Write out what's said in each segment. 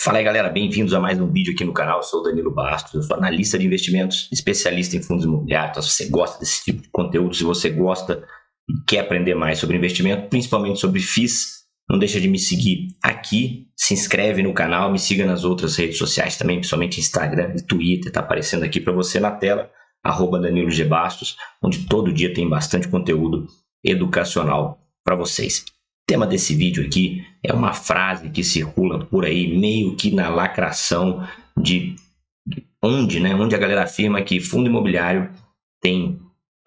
Fala aí, galera, bem-vindos a mais um vídeo aqui no canal. Eu sou o Danilo Bastos, eu sou analista de investimentos, especialista em fundos imobiliários. Então, se você gosta desse tipo de conteúdo, se você gosta e quer aprender mais sobre investimento, principalmente sobre FIIs, não deixa de me seguir aqui, se inscreve no canal, me siga nas outras redes sociais também, principalmente Instagram e Twitter, tá aparecendo aqui para você na tela, @DaniloGBastos, onde todo dia tem bastante conteúdo educacional para vocês. O tema desse vídeo aqui é uma frase que circula por aí, meio que na lacração de onde a galera afirma que fundo imobiliário tem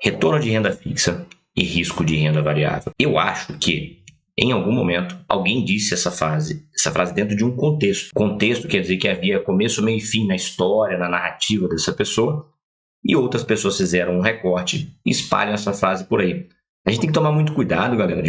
retorno de renda fixa e risco de renda variável. Eu acho que, em algum momento, alguém disse essa frase dentro de um contexto. Contexto quer dizer que havia começo, meio e fim na história, na narrativa dessa pessoa, e outras pessoas fizeram um recorte e espalham essa frase por aí. A gente tem que tomar muito cuidado, galera,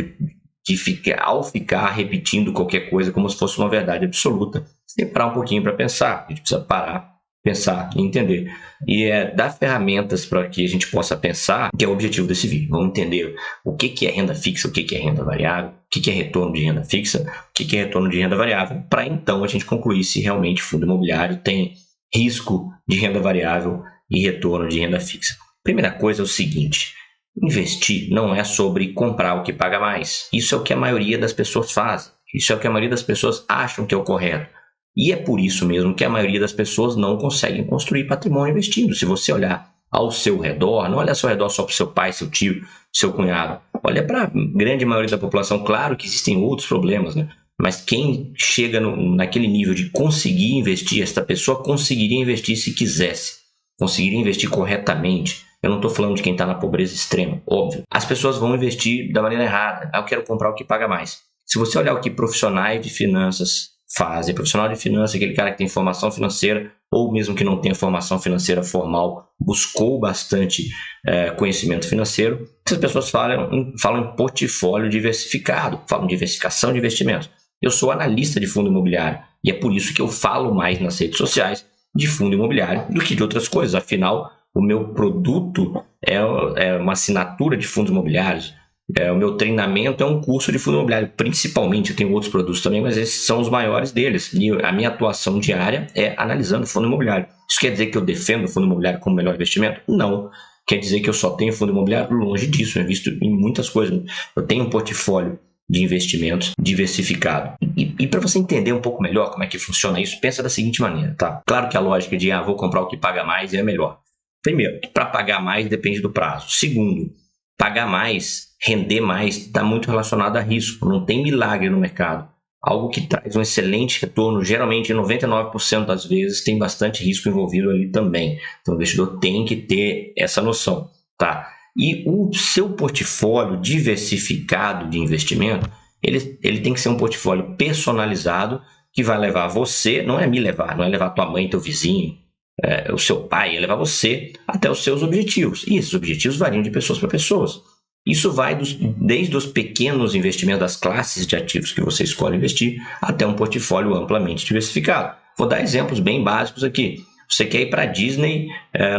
ao ficar repetindo qualquer coisa como se fosse uma verdade absoluta. Você tem que parar um pouquinho para pensar. A gente precisa parar, pensar e entender. E dar ferramentas para que a gente possa pensar, que é o objetivo desse vídeo. Vamos entender o que é renda fixa, o que é renda variável, o que é retorno de renda fixa, o que é retorno de renda variável, para então a gente concluir se realmente fundo imobiliário tem risco de renda variável e retorno de renda fixa. Primeira coisa é o seguinte: investir não é sobre comprar o que paga mais. Isso é o que a maioria das pessoas faz. Isso é o que a maioria das pessoas acham que é o correto. E é por isso mesmo que a maioria das pessoas não conseguem construir patrimônio investindo. Se você olhar ao seu redor, não olha ao seu redor só para o seu pai, seu tio, seu cunhado. Olha para a grande maioria da população. Claro que existem outros problemas, né? Mas quem chega naquele nível de conseguir investir, esta pessoa conseguiria investir se quisesse. Conseguiria investir corretamente. Eu não estou falando de quem está na pobreza extrema, óbvio. As pessoas vão investir da maneira errada. Eu quero comprar o que paga mais. Se você olhar o que profissionais de finanças fazem, profissional de finanças, aquele cara que tem formação financeira, ou mesmo que não tenha formação financeira formal, buscou bastante conhecimento financeiro, essas pessoas falam em portfólio diversificado, falam de diversificação de investimentos. Eu sou analista de fundo imobiliário e é por isso que eu falo mais nas redes sociais de fundo imobiliário do que de outras coisas. Afinal, o meu produto é uma assinatura de fundos imobiliários. O meu treinamento é um curso de fundo imobiliário. Principalmente, eu tenho outros produtos também, mas esses são os maiores deles. E a minha atuação diária é analisando fundo imobiliário. Isso quer dizer que eu defendo o fundo imobiliário como melhor investimento? Não. Quer dizer que eu só tenho fundo imobiliário? Longe disso. Eu invisto em muitas coisas. Eu tenho um portfólio de investimentos diversificado. E para você entender um pouco melhor como é que funciona isso, pensa da seguinte maneira, tá? Claro que a lógica de vou comprar o que paga mais é melhor. Primeiro, para pagar mais depende do prazo. Segundo, pagar mais, render mais, está muito relacionado a risco. Não tem milagre no mercado. Algo que traz um excelente retorno, geralmente 99% das vezes tem bastante risco envolvido ali também. Então o investidor tem que ter essa noção, tá? E o seu portfólio diversificado de investimento, ele tem que ser um portfólio personalizado que vai levar você, não é me levar, não é levar tua mãe, teu vizinho, o seu pai, é levar você até os seus objetivos. E esses objetivos variam de pessoas para pessoas. Isso vai desde os pequenos investimentos, das classes de ativos que você escolhe investir, até um portfólio amplamente diversificado. Vou dar exemplos bem básicos aqui. Você quer ir para a Disney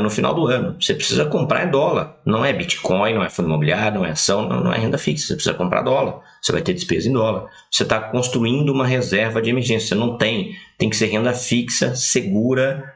no final do ano. Você precisa comprar em dólar. Não é Bitcoin, não é fundo imobiliário, não é ação, não é renda fixa. Você precisa comprar dólar. Você vai ter despesa em dólar. Você está construindo uma reserva de emergência. Você não tem. Tem que ser renda fixa, segura,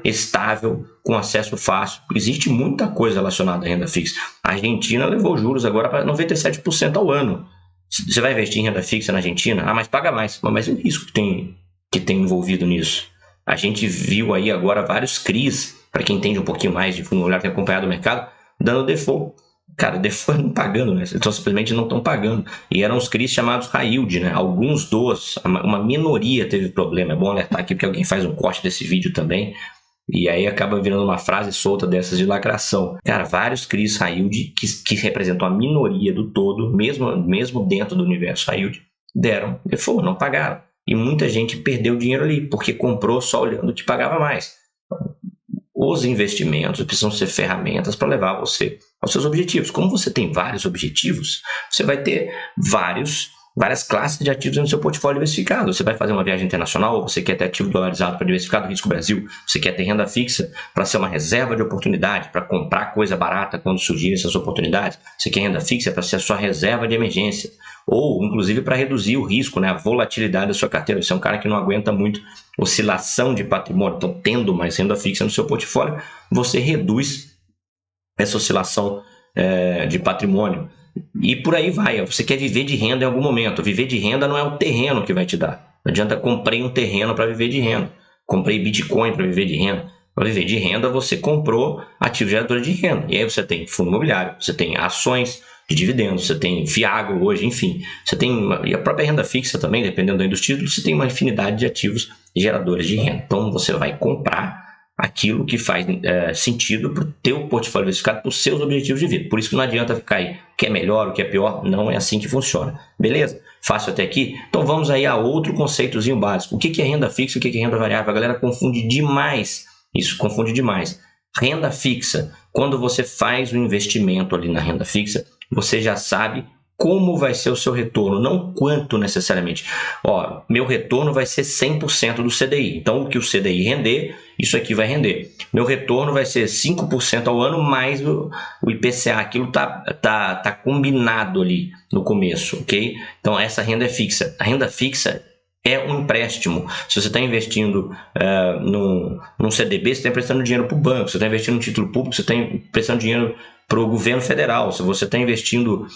estável, com acesso fácil. Existe muita coisa relacionada à renda fixa. A Argentina levou juros agora para 97% ao ano. Você vai investir em renda fixa na Argentina? Mas paga mais. Mas e o risco que tem envolvido nisso? A gente viu aí agora vários CRIs, para quem entende um pouquinho mais de fundo imobiliário, tem acompanhado o mercado, dando default. Cara, default não pagando, né? Então simplesmente não estão pagando. E eram os CRIs chamados high yield, né? Alguns uma minoria teve problema. É bom alertar aqui porque alguém faz um corte desse vídeo também. E aí acaba virando uma frase solta dessas de lacração. Cara, vários CRIs high yield que representam a minoria do todo, mesmo dentro do universo high yield, deram default, não pagaram. E muita gente perdeu dinheiro ali, porque comprou só olhando o que pagava mais. Os investimentos precisam ser ferramentas para levar você aos seus objetivos. Como você tem vários objetivos, você vai ter vários várias classes de ativos no seu portfólio diversificado. Você vai fazer uma viagem internacional, ou você quer ter ativo dolarizado para diversificar do risco Brasil, você quer ter renda fixa para ser uma reserva de oportunidade, para comprar coisa barata quando surgirem essas oportunidades, você quer renda fixa para ser a sua reserva de emergência, ou inclusive para reduzir o risco, né, a volatilidade da sua carteira. Você é um cara que não aguenta muito oscilação de patrimônio, então tendo mais renda fixa no seu portfólio, você reduz essa oscilação de patrimônio. E por aí vai. Você quer viver de renda em algum momento. Viver de renda não é o terreno que vai te dar. Não adianta comprei um terreno para viver de renda. Comprei Bitcoin para viver de renda. Para viver de renda, você comprou ativos geradores de renda. E aí você tem fundo imobiliário, você tem ações de dividendos, você tem Fiagro hoje, enfim. Você tem e a própria renda fixa também, dependendo dos títulos, você tem uma infinidade de ativos geradores de renda. Então você vai comprar aquilo que faz sentido para o teu portfólio diversificado, para os seus objetivos de vida. Por isso que não adianta ficar aí, o que é melhor, o que é pior, não é assim que funciona. Beleza? Fácil até aqui? Então vamos aí a outro conceitozinho básico. O que é renda fixa e o que é renda variável? A galera confunde demais. Isso, confunde demais. Renda fixa, quando você faz o investimento ali na renda fixa, você já sabe como vai ser o seu retorno, não quanto necessariamente. Ó, meu retorno vai ser 100% do CDI. Então, o que o CDI render, isso aqui vai render. Meu retorno vai ser 5% ao ano mais o IPCA. Aquilo tá combinado ali no começo, ok? Então, essa renda é fixa. A renda fixa é um empréstimo. Se você está investindo num CDB, você está emprestando dinheiro para o banco. Se você está investindo no título público, você está emprestando dinheiro para o governo federal. Se você está investindo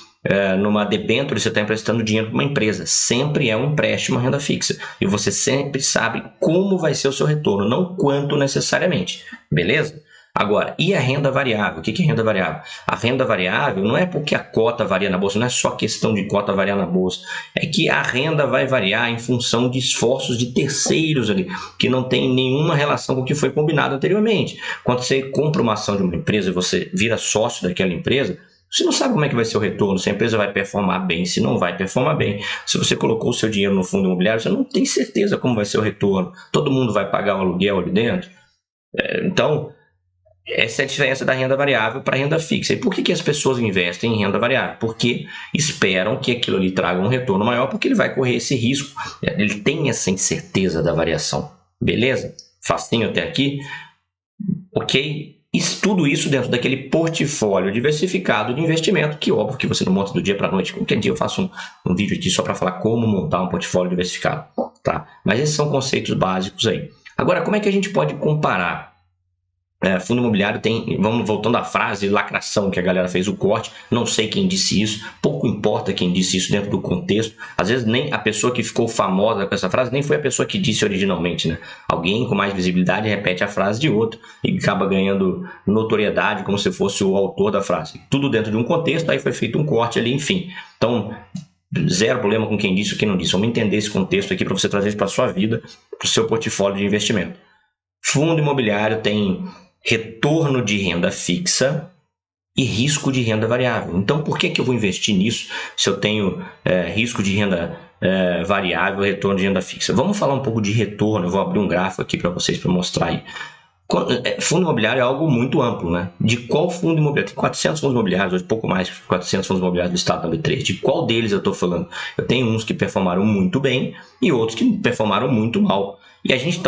numa debênture, você está emprestando dinheiro para uma empresa. Sempre é um empréstimo, a renda fixa. E você sempre sabe como vai ser o seu retorno, não quanto necessariamente. Beleza? Agora, e a renda variável? O que é renda variável? A renda variável não é porque a cota varia na bolsa, não é só questão de cota variar na bolsa. É que a renda vai variar em função de esforços de terceiros ali, que não tem nenhuma relação com o que foi combinado anteriormente. Quando você compra uma ação de uma empresa e você vira sócio daquela empresa, você não sabe como é que vai ser o retorno, se a empresa vai performar bem, se não vai performar bem. Se você colocou o seu dinheiro no fundo imobiliário, você não tem certeza como vai ser o retorno. Todo mundo vai pagar o aluguel ali dentro. Então, essa é a diferença da renda variável para a renda fixa. E por que as pessoas investem em renda variável? Porque esperam que aquilo ali traga um retorno maior, porque ele vai correr esse risco. Ele tem essa incerteza da variação. Beleza? Facinho até aqui? Ok? Tudo isso dentro daquele portfólio diversificado de investimento, que óbvio que você não monta do dia para a noite. Qualquer dia eu faço um vídeo aqui só para falar como montar um portfólio diversificado. Tá? Mas esses são conceitos básicos aí. Agora, como é que a gente pode comparar? Fundo imobiliário tem, vamos voltando à frase lacração que a galera fez o corte, não sei quem disse isso, pouco importa quem disse isso dentro do contexto, às vezes nem a pessoa que ficou famosa com essa frase nem foi a pessoa que disse originalmente, né? Alguém com mais visibilidade repete a frase de outro e acaba ganhando notoriedade como se fosse o autor da frase. Tudo dentro de um contexto, aí foi feito um corte ali, enfim. Então, zero problema com quem disse ou quem não disse. Vamos entender esse contexto aqui para você trazer isso para a sua vida, para o seu portfólio de investimento. Fundo imobiliário tem retorno de renda fixa e risco de renda variável. Então, por que eu vou investir nisso se eu tenho risco de renda variável e retorno de renda fixa? Vamos falar um pouco de retorno. Eu vou abrir um gráfico aqui para vocês para mostrar aí. Fundo imobiliário é algo muito amplo, né? De qual fundo imobiliário? Tem 400 fundos imobiliários, hoje pouco mais que 400 fundos imobiliários do estado da B3. De qual deles eu estou falando? Eu tenho uns que performaram muito bem e outros que performaram muito mal. E a gente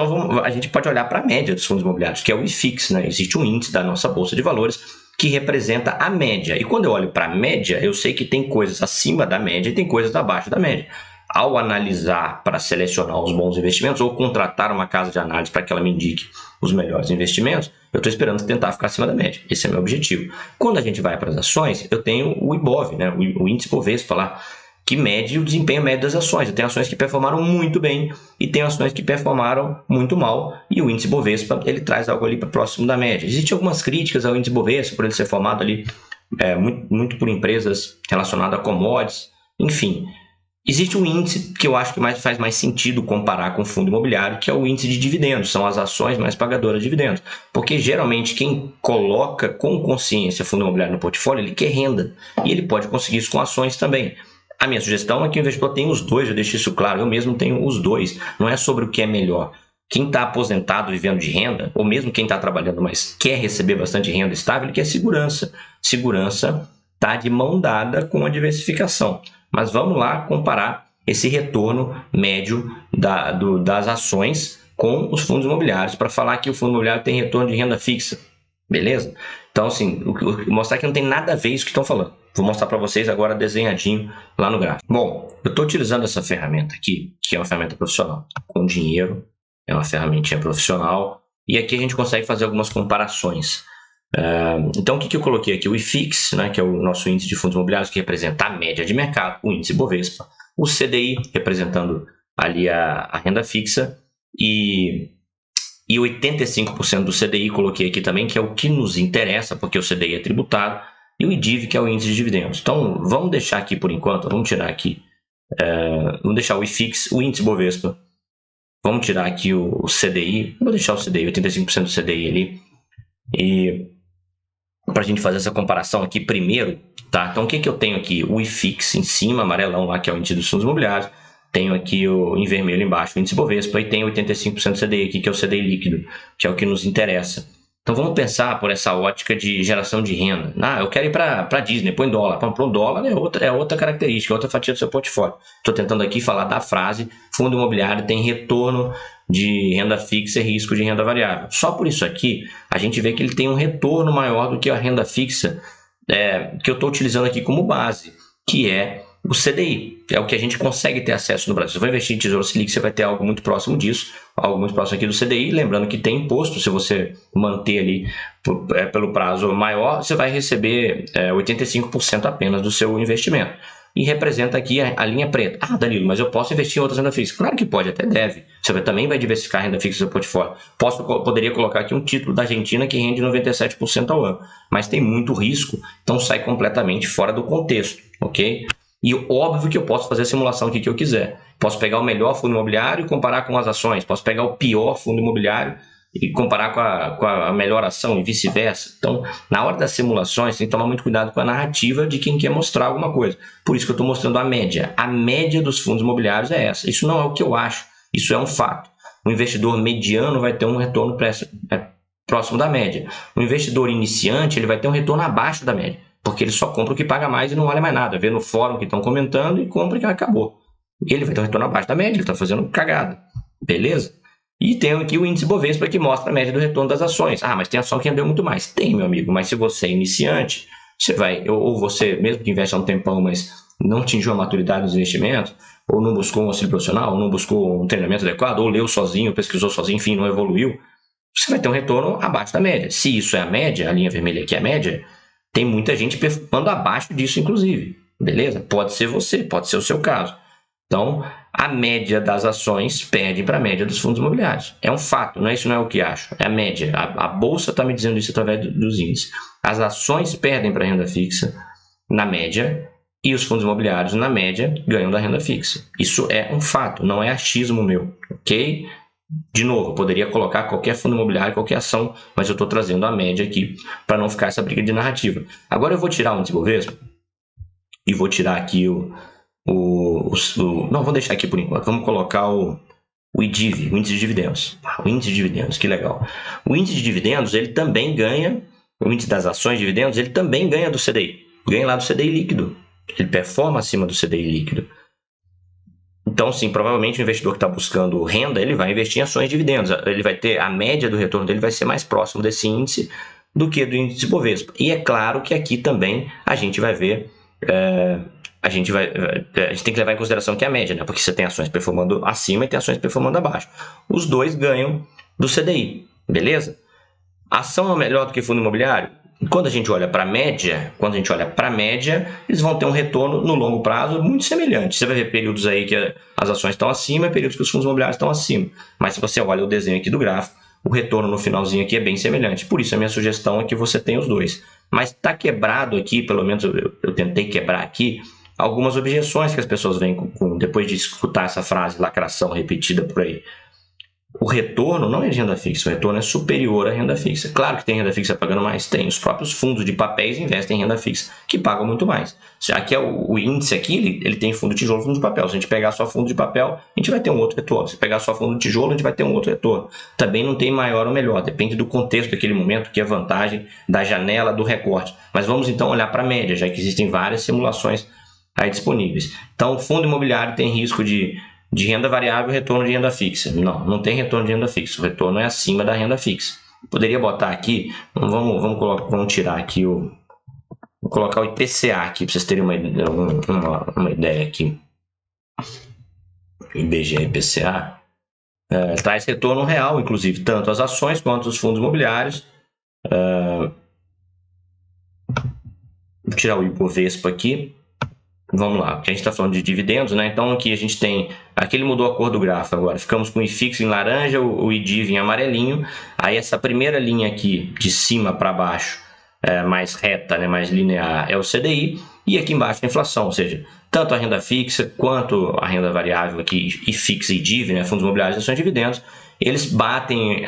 pode olhar para a média dos fundos imobiliários, que é o IFIX, né? Existe um índice da nossa Bolsa de Valores que representa a média. E quando eu olho para a média, eu sei que tem coisas acima da média e tem coisas abaixo da média. Ao analisar para selecionar os bons investimentos ou contratar uma casa de análise para que ela me indique os melhores investimentos, eu estou esperando tentar ficar acima da média. Esse é meu objetivo. Quando a gente vai para as ações, eu tenho o IBOV, né? O índice Bovespa lá, que mede o desempenho médio das ações. Eu tenho ações que performaram muito bem e tenho ações que performaram muito mal. E o índice Bovespa, ele traz algo ali para próximo da média. Existem algumas críticas ao índice Bovespa, por ele ser formado ali muito por empresas relacionadas a commodities, enfim. Existe um índice que eu acho que faz mais sentido comparar com o fundo imobiliário, que é o índice de dividendos, são as ações mais pagadoras de dividendos. Porque geralmente quem coloca com consciência fundo imobiliário no portfólio, ele quer renda. E ele pode conseguir isso com ações também. A minha sugestão é que o investidor tenha os dois, eu deixo isso claro, eu mesmo tenho os dois. Não é sobre o que é melhor. Quem está aposentado vivendo de renda, ou mesmo quem está trabalhando, mas quer receber bastante renda estável, ele quer segurança. Segurança está de mão dada com a diversificação. Mas vamos lá comparar esse retorno médio das ações com os fundos imobiliários, para falar que o fundo imobiliário tem retorno de renda fixa, beleza? Então, assim, mostrar que não tem nada a ver isso que estão falando. Vou mostrar para vocês agora desenhadinho lá no gráfico. Bom, eu estou utilizando essa ferramenta aqui, que é uma ferramenta profissional, com dinheiro, é uma ferramentinha profissional, e aqui a gente consegue fazer algumas comparações. Então, o que eu coloquei aqui? O IFIX, né, que é o nosso índice de fundos imobiliários, que representa a média de mercado, o índice Bovespa, o CDI, representando ali a renda fixa, e 85% do CDI coloquei aqui também, que é o que nos interessa, porque o CDI é tributado, e o IDIV, que é o índice de dividendos. Então, vamos deixar aqui por enquanto, vamos tirar aqui, vamos deixar o IFIX, o índice Bovespa, vamos tirar aqui o CDI, vou deixar o CDI, 85% do CDI ali, e para a gente fazer essa comparação aqui primeiro, tá? Então, o que eu tenho aqui? O IFIX em cima, amarelão lá, que é o índice dos fundos imobiliários, tenho aqui em vermelho embaixo o índice Bovespa, e tenho 85% do CDI aqui, que é o CDI líquido, que é o que nos interessa. Então, vamos pensar por essa ótica de geração de renda. Eu quero ir para a Disney, põe dólar. Para o dólar é outra característica, outra fatia do seu portfólio. Estou tentando aqui falar da frase: fundo imobiliário tem retorno de renda fixa e risco de renda variável. Só por isso aqui, a gente vê que ele tem um retorno maior do que a renda fixa que eu estou utilizando aqui como base, que é o CDI, é o que a gente consegue ter acesso no Brasil. Se você vai investir em Tesouro Selic, você vai ter algo muito próximo disso, algo muito próximo aqui do CDI, lembrando que tem imposto, se você manter ali pelo prazo maior, você vai receber 85% apenas do seu investimento. E representa aqui a linha preta. Danilo, mas eu posso investir em outras renda fixa? Claro que pode, até deve. Você também vai diversificar a renda fixa do seu portfólio. Poderia colocar aqui um título da Argentina que rende 97% ao ano, mas tem muito risco, então sai completamente fora do contexto, ok? E óbvio que eu posso fazer a simulação aqui que eu quiser. Posso pegar o melhor fundo imobiliário e comparar com as ações. Posso pegar o pior fundo imobiliário e comparar com a melhor ação e vice-versa. Então, na hora das simulações, tem que tomar muito cuidado com a narrativa de quem quer mostrar alguma coisa. Por isso que eu estou mostrando a média. A média dos fundos imobiliários é essa. Isso não é o que eu acho. Isso é um fato. O investidor mediano vai ter um retorno próximo da média. O investidor iniciante ele vai ter um retorno abaixo da média, porque ele só compra o que paga mais e não olha mais nada. Vê no fórum que estão comentando e compra e acabou. Ele vai ter um retorno abaixo da média, ele está fazendo cagada. Beleza? E tem aqui o índice Bovespa que mostra a média do retorno das ações. Mas tem ação que rendeu muito mais. Tem, meu amigo, mas se você é iniciante, você vai, ou você, mesmo que investe há um tempão, mas não atingiu a maturidade dos investimentos, ou não buscou um auxílio profissional, ou não buscou um treinamento adequado, ou leu sozinho, pesquisou sozinho, enfim, não evoluiu, você vai ter um retorno abaixo da média. Se isso é a média, a linha vermelha aqui é a média, tem muita gente performando abaixo disso, inclusive. Beleza? Pode ser você, pode ser o seu caso. Então, a média das ações perde para a média dos fundos imobiliários. É um fato, isso não é o que acho. É a média. A Bolsa está me dizendo isso através dos índices. As ações perdem para a renda fixa na média e os fundos imobiliários, na média, ganham da renda fixa. Isso é um fato, não é achismo meu. Ok? De novo, eu poderia colocar qualquer fundo imobiliário, qualquer ação, mas eu estou trazendo a média aqui para não ficar essa briga de narrativa. Agora eu vou tirar o índice Bovespa e vou tirar aqui não, vou deixar aqui por enquanto. Vamos colocar o IDIV, o índice de dividendos. O índice de dividendos, que legal. O índice de dividendos, ele também ganha, o índice das ações de dividendos, ele também ganha do CDI. Ganha lá do CDI líquido. Ele performa acima do CDI líquido. Então, sim, provavelmente o investidor que está buscando renda, ele vai investir em ações de dividendos. Ele vai ter, a média do retorno dele vai ser mais próximo desse índice do que do índice Bovespa. E é claro que aqui também a gente vai ver... A gente tem que levar em consideração que é a média, né? Porque você tem ações performando acima e tem ações performando abaixo. Os dois ganham do CDI, beleza? A ação é melhor do que fundo imobiliário? Quando a gente olha para a média, eles vão ter um retorno no longo prazo muito semelhante. Você vai ver períodos aí que as ações estão acima e períodos que os fundos imobiliários estão acima. Mas se você olha o desenho aqui do gráfico, o retorno no finalzinho aqui é bem semelhante. Por isso a minha sugestão é que você tenha os dois. Mas está quebrado aqui, pelo menos eu tentei quebrar aqui, algumas objeções que as pessoas vêm com depois de escutar essa frase, lacração repetida por aí. O retorno não é de renda fixa, o retorno é superior à renda fixa. Claro que tem renda fixa pagando mais, tem. Os próprios fundos de papéis investem em renda fixa, que pagam muito mais. Aqui é o índice aqui, ele tem fundo de tijolo e fundo de papel. Se a gente pegar só fundo de papel, a gente vai ter um outro retorno. Se pegar só fundo de tijolo, a gente vai ter um outro retorno. Também não tem maior ou melhor, depende do contexto daquele momento, que é vantagem da janela do recorte. Mas vamos então olhar para a média, já que existem várias simulações aí disponíveis. Então, o fundo imobiliário tem risco de renda variável e retorno de renda fixa. Não, não tem retorno de renda fixa. O retorno é acima da renda fixa. Poderia botar aqui, vamos tirar aqui vou colocar o IPCA aqui para vocês terem uma ideia aqui. IBGE IPCA traz retorno real, inclusive, tanto as ações quanto os fundos imobiliários. Vou tirar o Ibovespa aqui. Vamos lá, porque a gente está falando de dividendos, né? Então aqui a gente tem, aqui ele mudou a cor do gráfico agora, ficamos com o IFIX em laranja, o IDIV em amarelinho. Aí essa primeira linha aqui, de cima para baixo, mais reta, né, mais linear, é o CDI, e aqui embaixo a inflação, ou seja, tanto a renda fixa quanto a renda variável aqui, IFIX e IDIV, né, fundos imobiliários e ações de dividendos, eles batem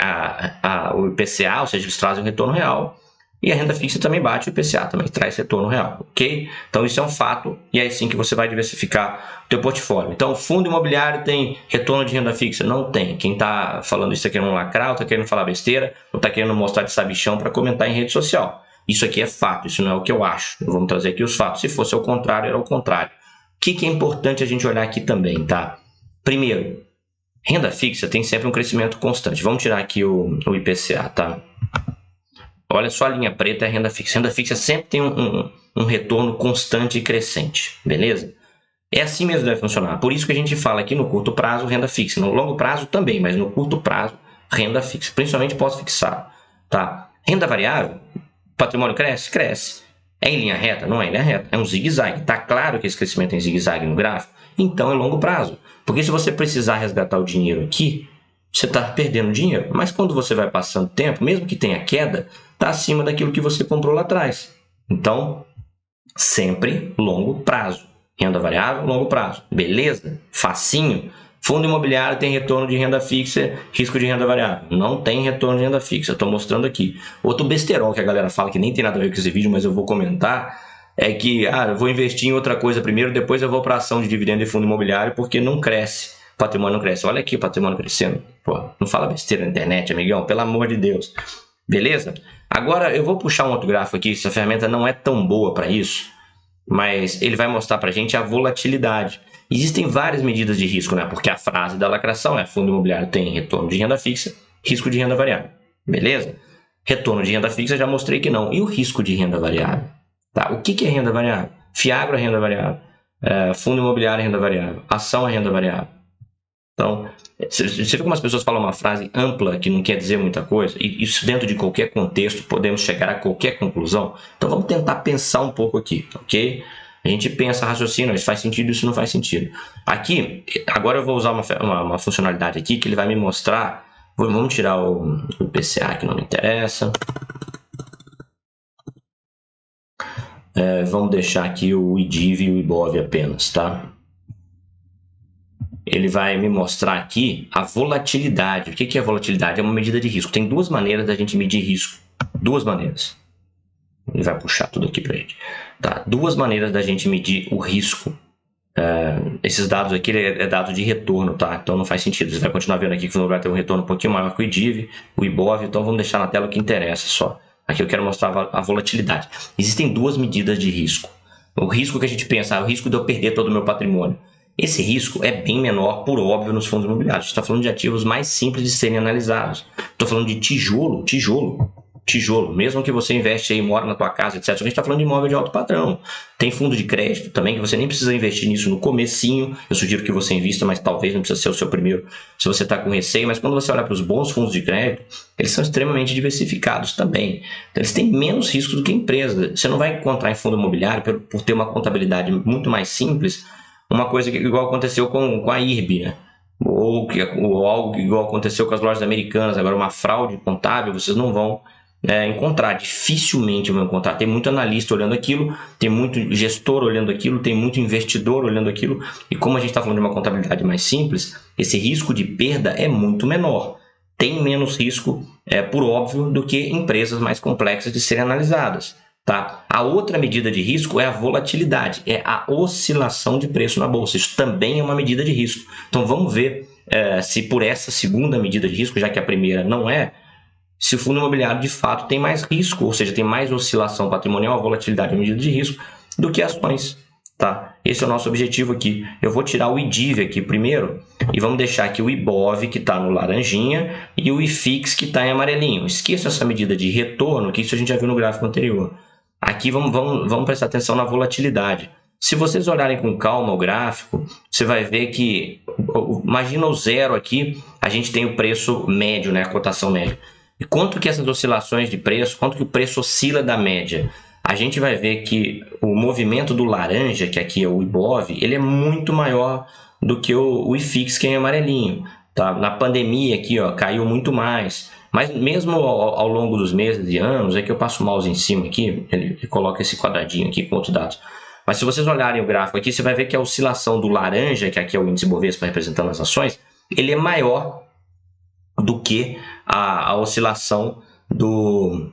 o IPCA, ou seja, eles trazem o retorno real. E a renda fixa também bate o IPCA, também traz retorno real, ok? Então isso é um fato e é assim que você vai diversificar o teu portfólio. Então o fundo imobiliário tem retorno de renda fixa? Não tem. Quem está falando isso está querendo lacrar, ou está querendo falar besteira, ou está querendo mostrar de sabichão para comentar em rede social. Isso aqui é fato, isso não é o que eu acho. Vamos trazer aqui os fatos. Se fosse ao contrário, era o contrário. O que é importante a gente olhar aqui também, tá? Primeiro, renda fixa tem sempre um crescimento constante. Vamos tirar aqui o IPCA, tá? Olha só, a linha preta é a renda fixa. A renda fixa sempre tem um retorno constante e crescente, beleza? É assim mesmo que deve funcionar. Por isso que a gente fala aqui no curto prazo, renda fixa. No longo prazo também, mas no curto prazo, renda fixa. Principalmente pós-fixado, tá? Renda variável, patrimônio cresce? Cresce. É em linha reta? Não é em linha reta. É um zigue-zague. Tá claro que esse crescimento é em zigue-zague no gráfico? Então é longo prazo. Porque se você precisar resgatar o dinheiro aqui, você está perdendo dinheiro. Mas quando você vai passando tempo, mesmo que tenha queda, está acima daquilo que você comprou lá atrás. Então, sempre longo prazo. Renda variável, longo prazo. Beleza? Facinho. Fundo imobiliário tem retorno de renda fixa, risco de renda variável. Não tem retorno de renda fixa. Estou mostrando aqui. Outro besterol que a galera fala que nem tem nada a ver com esse vídeo, mas eu vou comentar, é que eu vou investir em outra coisa primeiro, depois eu vou para ação de dividendo e fundo imobiliário, porque não cresce. O patrimônio não cresce. Olha aqui o patrimônio crescendo. Pô, não fala besteira na internet, amigão. Pelo amor de Deus. Beleza? Agora eu vou puxar um outro gráfico aqui. Essa ferramenta não é tão boa para isso, mas ele vai mostrar para a gente a volatilidade. Existem várias medidas de risco, né? Porque a frase da lacração é: fundo imobiliário tem retorno de renda fixa, risco de renda variável. Beleza? Retorno de renda fixa já mostrei que não. E o risco de renda variável? Tá? O que é renda variável? Fiagro é renda variável. Fundo imobiliário é renda variável. Ação é renda variável. Então, você vê como as pessoas falam uma frase ampla que não quer dizer muita coisa, e isso dentro de qualquer contexto podemos chegar a qualquer conclusão. Então vamos tentar pensar um pouco aqui, ok? A gente pensa, raciocina, isso faz sentido, isso não faz sentido. Aqui, agora eu vou usar uma funcionalidade aqui que ele vai me mostrar. Vamos tirar o IPCA que não me interessa. Vamos deixar aqui o IDIV e o IBOV apenas, tá? Ele vai me mostrar aqui a volatilidade. O que é volatilidade? É uma medida de risco. Tem duas maneiras da gente medir risco. Duas maneiras. Ele vai puxar tudo aqui para a gente. Tá? Duas maneiras da gente medir o risco. Esses dados aqui é dado de retorno, tá? Então não faz sentido. Você vai continuar vendo aqui que o vai ter um retorno um pouquinho maior que o IDIV, o IBOV. Então vamos deixar na tela o que interessa só. Aqui eu quero mostrar a volatilidade. Existem duas medidas de risco. O risco que a gente pensa, o risco de eu perder todo o meu patrimônio. Esse risco é bem menor, por óbvio, nos fundos imobiliários. A gente está falando de ativos mais simples de serem analisados. Estou falando de tijolo. Mesmo que você investe aí, mora na tua casa, etc. A gente está falando de imóvel de alto padrão. Tem fundo de crédito também, que você nem precisa investir nisso no comecinho. Eu sugiro que você invista, mas talvez não precisa ser o seu primeiro, se você está com receio. Mas quando você olha para os bons fundos de crédito, eles são extremamente diversificados também. Então, eles têm menos risco do que a empresa. Você não vai encontrar em fundo imobiliário, por ter uma contabilidade muito mais simples, uma coisa igual aconteceu com a IRB, né? Ou algo igual aconteceu com as lojas americanas. Agora, uma fraude contábil, vocês não vão encontrar, dificilmente vão encontrar. Tem muito analista olhando aquilo, tem muito gestor olhando aquilo, tem muito investidor olhando aquilo, e como a gente está falando de uma contabilidade mais simples, esse risco de perda é muito menor. Tem menos risco, por óbvio, do que empresas mais complexas de serem analisadas. Tá? A outra medida de risco é a volatilidade, é a oscilação de preço na bolsa. Isso também é uma medida de risco. Então vamos ver se por essa segunda medida de risco, já que a primeira não é, se o fundo imobiliário de fato tem mais risco, ou seja, tem mais oscilação patrimonial, a volatilidade é medida de risco, do que ações. Tá? esse é o nosso objetivo aqui. Eu vou tirar o IDIV aqui primeiro e vamos deixar aqui o IBOV, que está no laranjinha, e o IFIX, que está em amarelinho. Esqueça essa medida de retorno, que isso a gente já viu no gráfico anterior. Aqui vamos prestar atenção na volatilidade. Se vocês olharem com calma o gráfico, você vai ver que, imagina o zero aqui, a gente tem o preço médio, né, a cotação média. E quanto que essas oscilações de preço, quanto que o preço oscila da média? A gente vai ver que o movimento do laranja, que aqui é o IBOV, ele é muito maior do que o IFIX, que é em amarelinho. Tá? Na pandemia aqui, ó, caiu muito mais. Mas mesmo ao longo dos meses e anos, é que eu passo o mouse em cima aqui, ele coloca esse quadradinho aqui com outros dados. Mas se vocês olharem o gráfico aqui, você vai ver que a oscilação do laranja, que aqui é o índice Bovespa representando as ações, ele é maior do que a oscilação do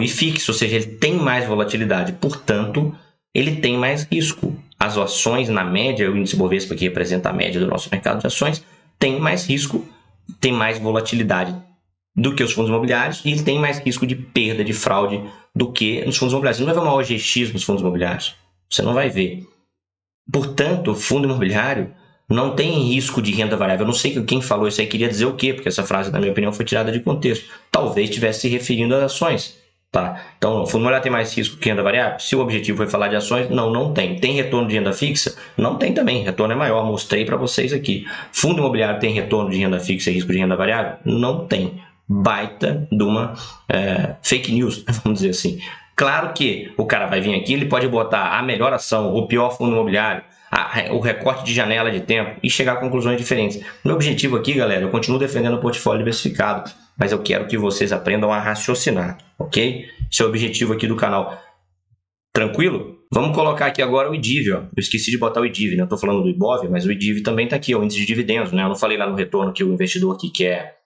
IFIX, ou seja, ele tem mais volatilidade, portanto, ele tem mais risco. As ações, na média, o índice Bovespa, que representa a média do nosso mercado de ações, tem mais risco, tem mais volatilidade do que os fundos imobiliários e ele tem mais risco de perda, de fraude do que nos fundos imobiliários. Você não vai ver uma OGX nos fundos imobiliários, você não vai ver. Portanto, o fundo imobiliário não tem risco de renda variável. Eu não sei quem falou isso aí queria dizer o quê, porque essa frase, na minha opinião, foi tirada de contexto. Talvez estivesse se referindo às ações. Tá? Então, o fundo imobiliário tem mais risco que renda variável? Se o objetivo foi falar de ações, não tem. Tem retorno de renda fixa? Não tem também. Retorno é maior, mostrei para vocês aqui. Fundo imobiliário tem retorno de renda fixa e risco de renda variável? Não tem. Baita de uma fake news, vamos dizer assim. Claro que o cara vai vir aqui, ele pode botar a melhor ação, o pior fundo imobiliário, o recorte de janela de tempo e chegar a conclusões diferentes. Meu objetivo aqui, galera, eu continuo defendendo o portfólio diversificado, mas eu quero que vocês aprendam a raciocinar, ok? Esse é o objetivo aqui do canal. Tranquilo? Vamos colocar aqui agora o IDIV, ó. Eu esqueci de botar o IDIV, né? Eu estou falando do IBOV, mas o IDIV também está aqui, o índice de dividendos, né? Eu não falei lá no retorno que o investidor aqui quer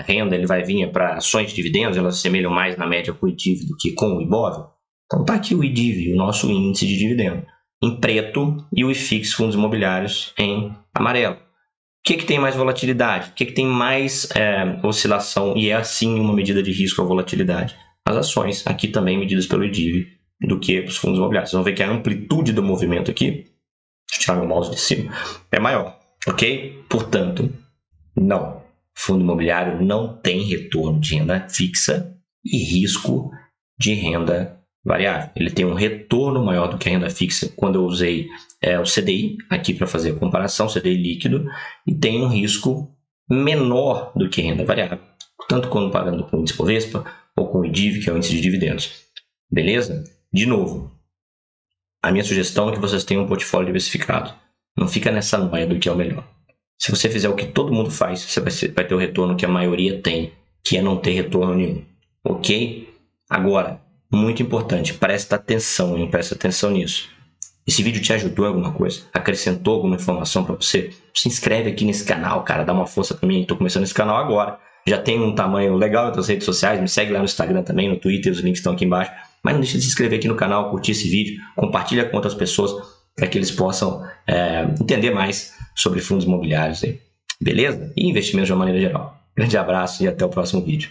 renda, ele vai vir para ações de dividendos, elas se assemelham mais na média com o IDIV do que com o IBOV. Então tá aqui o IDIV, o nosso índice de dividendo, em preto, e o IFIX, fundos imobiliários, em amarelo. O que tem mais volatilidade? O que tem mais oscilação e é assim uma medida de risco a volatilidade? As ações, aqui também medidas pelo IDIV, do que os fundos imobiliários. Vocês vão ver que a amplitude do movimento aqui, deixa eu tirar meu mouse de cima, é maior, ok? Portanto, não. Fundo imobiliário não tem retorno de renda fixa e risco de renda variável. Ele tem um retorno maior do que a renda fixa quando eu usei o CDI aqui para fazer a comparação, CDI líquido, e tem um risco menor do que renda variável, tanto comparando com o índice Bovespa ou com o IDIV, que é o índice de dividendos. Beleza? De novo, a minha sugestão é que vocês tenham um portfólio diversificado. Não fica nessa noia do que é o melhor. Se você fizer o que todo mundo faz, você vai ter o retorno que a maioria tem, que é não ter retorno nenhum. Ok? Agora, muito importante, presta atenção, hein? Presta atenção nisso. Esse vídeo te ajudou em alguma coisa? Acrescentou alguma informação para você? Se inscreve aqui nesse canal, cara, dá uma força para mim. Estou começando esse canal agora. Já tem um tamanho legal em outras redes sociais, me segue lá no Instagram também, no Twitter, os links estão aqui embaixo. Mas não deixe de se inscrever aqui no canal, curtir esse vídeo, compartilha com outras pessoas para que eles possam entender mais sobre fundos imobiliários. Aí. Beleza? E investimentos de uma maneira geral. Grande abraço e até o próximo vídeo.